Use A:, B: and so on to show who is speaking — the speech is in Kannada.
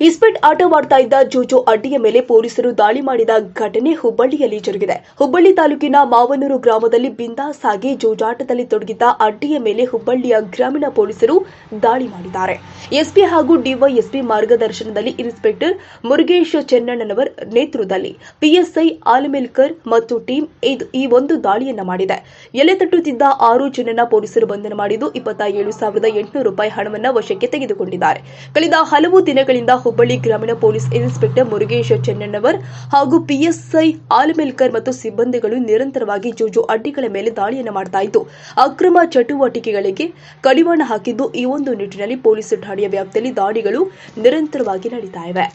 A: ಇಸ್ಪೀಟ್ ಆಟವಾಡ್ತಾ ಇದ್ದ ಜೋಜೋ ಅಡ್ಡಿಯ ಮೇಲೆ ಪೊಲೀಸರು ದಾಳಿ ಮಾಡಿದ ಘಟನೆ ಹುಬ್ಬಳ್ಳಿಯಲ್ಲಿ ಜರುಗಿದೆ. ಹುಬ್ಬಳ್ಳಿ ತಾಲೂಕಿನ ಮಾವನೂರು ಗ್ರಾಮದಲ್ಲಿ ಬಿಂದಾಸ್ ಆಗಿ ಜೂಜಾಟದಲ್ಲಿ ತೊಡಗಿದ್ದ ಅಡ್ಡಿಯ ಮೇಲೆ ಹುಬ್ಬಳ್ಳಿಯ ಗ್ರಾಮೀಣ ಪೊಲೀಸರು ದಾಳಿ ಮಾಡಿದ್ದಾರೆ. ಎಸ್ಪಿ ಹಾಗೂ ಡಿವೈಎಸ್ಪಿ ಮಾರ್ಗದರ್ಶನದಲ್ಲಿ ಇನ್ಸ್ಪೆಕ್ಟರ್ ಮುರುಗೇಶ್ ಚೆನ್ನಣ್ಣನವರ್ ನೇತೃತ್ವದಲ್ಲಿ ಪಿಎಸ್ಐ ಆಲಮೇಲ್ಕರ್ ಮತ್ತು ಟೀಮ್ ಈ ಒಂದು ದಾಳಿಯನ್ನ ಮಾಡಿದೆ. ಎಲೆ ತಟ್ಟುತ್ತಿದ್ದ 6 ಜನನ ಪೊಲೀಸರು ಬಂಧನ ಮಾಡಿದ್ದು 27,800 ರೂಪಾಯಿ ಹಣವನ್ನು ವಶಕ್ಕೆ ತೆಗೆದುಕೊಂಡಿದ್ದಾರೆ. ಕಳೆದ ಹಲವು ದಿನಗಳಿಂದ ಹುಬ್ಬಳ್ಳಿ ಗ್ರಾಮೀಣ ಪೊಲೀಸ್ ಇನ್ಸ್ಪೆಕ್ಟರ್ ಮುರುಗೇಶ್ ಚೆನ್ನಣ್ಣನವರ್ ಹಾಗೂ ಪಿಎಸ್ಐ ಆಲಮೇಲ್ಕರ್ ಮತ್ತು ಸಿಬ್ಬಂದಿಗಳು ನಿರಂತರವಾಗಿ ಜೂಜು ಅಡ್ಡಿಗಳ ಮೇಲೆ ದಾಳಿಯನ್ನು ಮಾಡ್ತಾ ಇದ್ದು ಅಕ್ರಮ ಚಟುವಟಿಕೆಗಳಿಗೆ ಕಡಿವಾಣ ಹಾಕಿದ್ದು ಈ ಒಂದು ನಿಟ್ಟಿನಲ್ಲಿ ಪೊಲೀಸ್ ಠಾಣೆಯ ವ್ಯಾಪ್ತಿಯಲ್ಲಿ ದಾಳಿಗಳು ನಿರಂತರವಾಗಿ ನಡೀತಾ ಇವೆ.